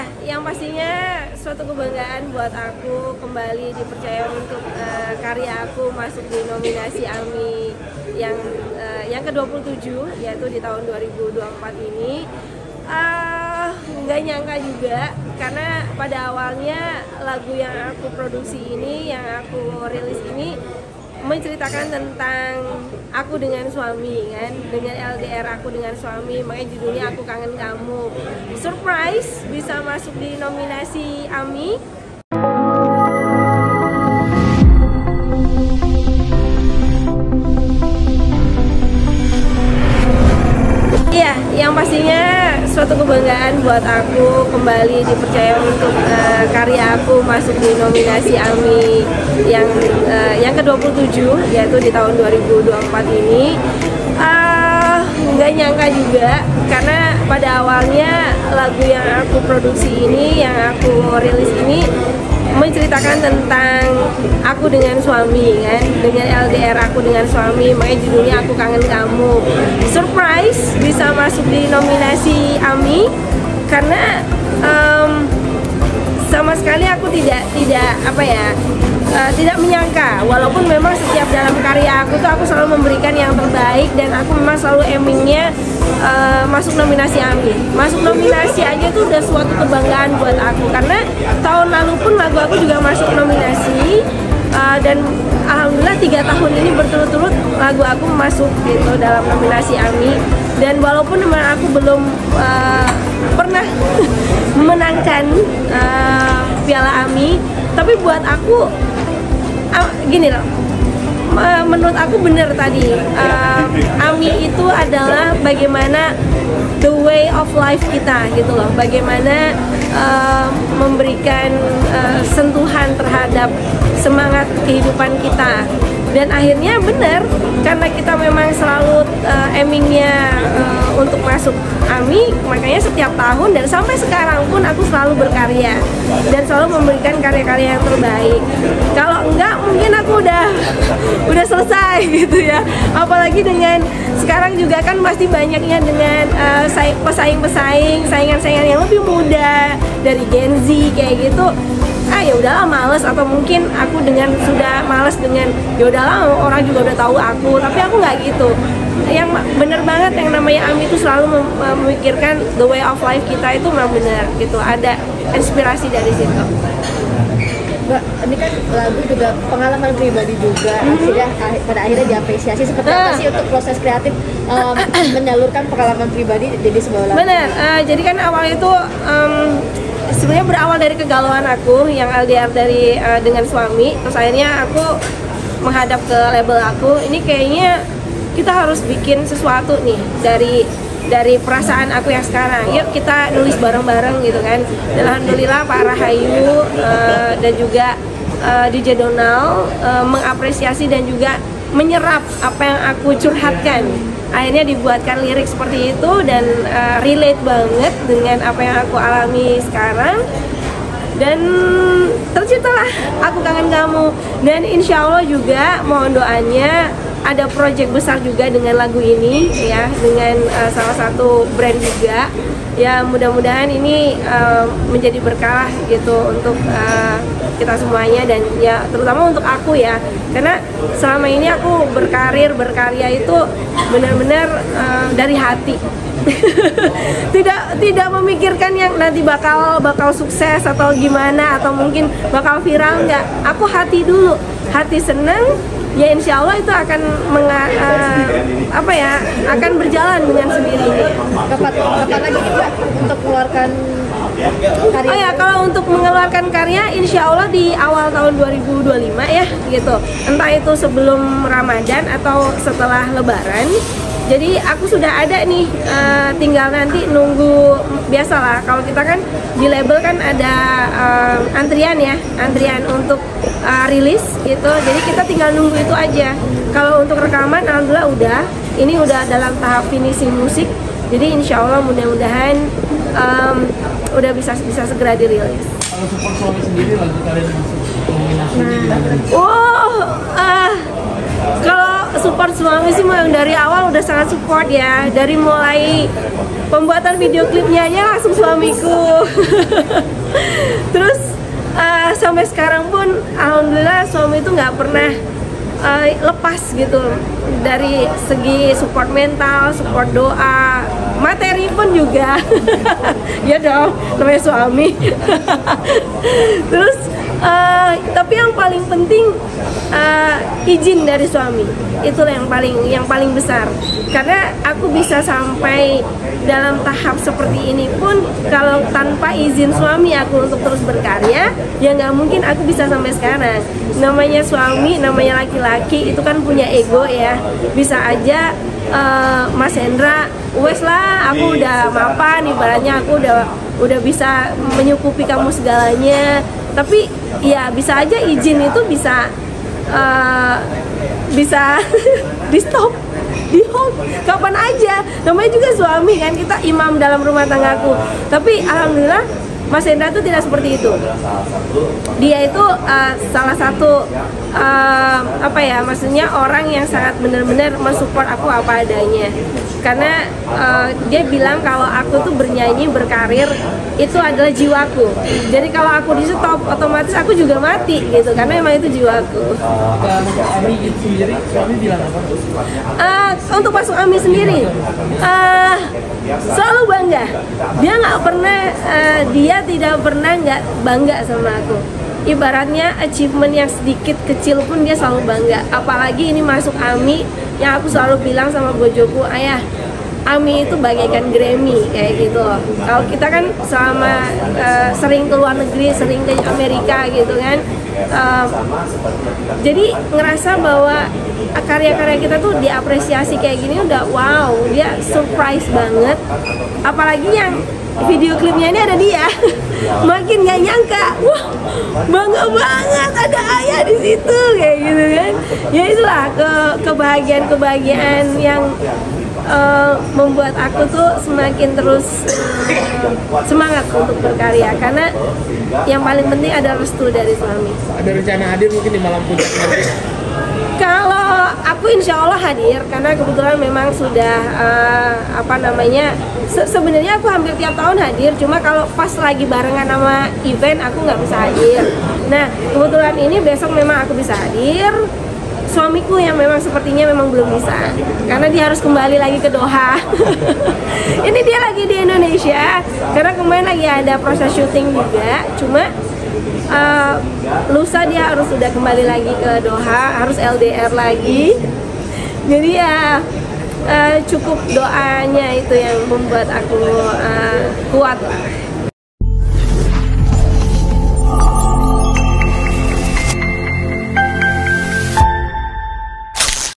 Iya, yang pastinya suatu kebanggaan buat aku kembali dipercaya untuk karya aku masuk di nominasi AMI yang ke-27, yaitu di tahun 2024 ini. Nggak nyangka juga, karena pada awalnya lagu yang aku produksi ini, yang aku rilis ini menceritakan tentang aku dengan suami kan, dengan LDR aku dengan suami, makanya judulnya Aku Kangen Kamu. Surprise bisa masuk di nominasi AMI. Iya, yang pastinya suatu kebanggaan buat aku kembali dipercaya untuk karya aku masuk di nominasi AMI yang ke-27, yaitu di tahun 2024 ini. Nggak nyangka juga, karena pada awalnya lagu yang aku produksi ini, yang aku rilis ini menceritakan tentang aku dengan suami kan, dengan LDR aku dengan suami, makanya judulnya Aku Kangen Kamu. Surprise bisa masuk di nominasi AMI, karena sama sekali aku tidak menyangka, walaupun memang setiap dalam karya aku tuh aku selalu memberikan yang terbaik, dan aku memang selalu aimingnya masuk nominasi AMI. Masuk nominasi aja tuh udah suatu kebanggaan buat aku, karena tahun lalu pun lagu aku juga masuk nominasi, dan alhamdulillah 3 tahun ini berturut-turut lagu aku masuk gitu dalam nominasi AMI. Dan walaupun memang aku belum pernah memenangkan Piala AMI, tapi buat aku gini loh, menurut aku bener tadi, AMI itu adalah bagaimana the way of life kita gitu loh, bagaimana memberikan sentuhan terhadap semangat kehidupan kita. Dan akhirnya bener, karena kita memang selalu aimingnya untuk masuk AMI, makanya setiap tahun dan sampai sekarang pun aku selalu berkarya dan selalu memberikan karya-karya yang terbaik. Kalau enggak, mungkin aku udah selesai gitu ya. Apalagi dengan sekarang juga kan pasti banyaknya dengan pesaing-pesaing, saingan-saingan yang lebih muda dari Gen Z kayak gitu. Ya udahlah males, atau mungkin aku sudah males dengan ya udahlah orang juga udah tahu aku, tapi aku nggak gitu. Yang bener banget yang namanya AMI itu selalu memikirkan the way of life kita, itu memang bener gitu, ada inspirasi dari situ. Mbak, ini kan lagu juga pengalaman pribadi juga, pada akhirnya diapresiasi. Seperti apa sih untuk proses kreatif menyalurkan pengalaman pribadi jadi sebuah lagu? Bener, jadi kan awal itu sebenarnya berawal dari kegalauan aku yang LDR dengan suami. Terus akhirnya aku menghadap ke label aku, ini kayaknya kita harus bikin sesuatu nih dari perasaan aku yang sekarang. Yuk kita nulis bareng-bareng gitu kan. Dan alhamdulillah Pak Rahayu dan juga DJ Donald mengapresiasi dan juga menyerap apa yang aku curhatkan. Akhirnya dibuatkan lirik seperti itu, dan relate banget dengan apa yang aku alami sekarang, dan terciptalah Aku Kangen Kamu. Dan insya Allah juga mohon doanya ada proyek besar juga dengan lagu ini ya, dengan salah satu brand juga ya. Mudah-mudahan ini menjadi berkah gitu untuk kita semuanya, dan ya terutama untuk aku ya, karena selama ini aku berkarya itu benar-benar dari hati. tidak memikirkan yang nanti bakal sukses atau gimana, atau mungkin bakal viral, enggak. Aku hati dulu, hati seneng, ya insya Allah itu akan akan berjalan dengan sendirinya. Kapan lagi Mbak untuk mengeluarkan karya? Oh ya, kalau untuk mengeluarkan karya insya Allah di awal tahun 2025 ya gitu, entah itu sebelum Ramadan atau setelah Lebaran. Jadi aku sudah ada nih, tinggal nanti nunggu. Biasalah kalau kita kan di label kan ada antrian untuk rilis gitu. Jadi kita tinggal nunggu itu aja. Kalau untuk rekaman alhamdulillah ini udah dalam tahap finishing musik. Jadi insya Allah mudah-mudahan udah bisa segera dirilis. Kalau support suami sendiri lagu kalian yang masuk nominasi? Kalau support suami sih yang dari awal udah sangat support ya. Dari mulai pembuatan video klipnya aja langsung suamiku. Terus sampai sekarang pun alhamdulillah suami itu nggak pernah lepas gitu dari segi support mental, support doa, materi pun juga. Ya dong, namanya suami. Terus tapi yang paling penting izin dari suami, itulah yang paling besar. Karena aku bisa sampai dalam tahap seperti ini pun kalau tanpa izin suami aku untuk terus berkarya, ya nggak mungkin aku bisa sampai sekarang. Namanya suami, namanya laki-laki itu kan punya ego ya. Bisa aja Mas Hendra, wes lah, aku udah mapan, ibaratnya aku udah bisa menyukupi kamu segalanya. Tapi ya bisa aja izin itu bisa di stop, di hold kapan aja. Namanya juga suami kan, kita imam dalam rumah tanggaku. Tapi alhamdulillah Mas Hendra itu tidak seperti itu. Dia itu salah satu maksudnya orang yang sangat benar-benar mensupport aku apa adanya. Karena dia bilang kalau aku tuh bernyanyi, berkarir itu adalah jiwaku. Jadi kalau aku di stop, otomatis aku juga mati gitu. Karena emang itu jiwaku. Untuk Ami sendiri, Ami bilang apa? Untuk masuk Ami sendiri, selalu bangga. Dia nggak pernah, dia tidak pernah nggak bangga sama aku. Ibaratnya achievement yang sedikit kecil pun dia selalu bangga. Apalagi ini masuk Ami, yang aku selalu bilang sama bojoku, ayah, Ami itu bagaikan Grammy kayak gitu loh. Kalau kita kan selama sering ke luar negeri, sering ke Amerika gitu kan, jadi ngerasa bahwa karya-karya kita tuh diapresiasi kayak gini udah wow, dia surprise banget. Apalagi yang video klipnya ini ada dia, makin gak nyangka, wah bangga banget ada ayah di situ kayak gitu kan. Ya itulah kebahagiaan yang membuat aku tuh semakin terus semangat untuk berkarya, karena yang paling penting adalah restu dari suami. Ada rencana hadir mungkin di malam puncak nanti? Kalau aku insya Allah hadir, karena kebetulan memang sudah sebenarnya aku hampir tiap tahun hadir, cuma kalau pas lagi barengan sama event aku nggak bisa hadir. Nah kebetulan ini besok memang aku bisa hadir. Suamiku yang memang sepertinya memang belum bisa, karena dia harus kembali lagi ke Doha. Ini dia lagi di Indonesia, karena kemarin lagi ada proses syuting juga. Cuma lusa dia harus sudah kembali lagi ke Doha, harus LDR lagi. Jadi ya cukup doanya itu yang membuat aku kuat.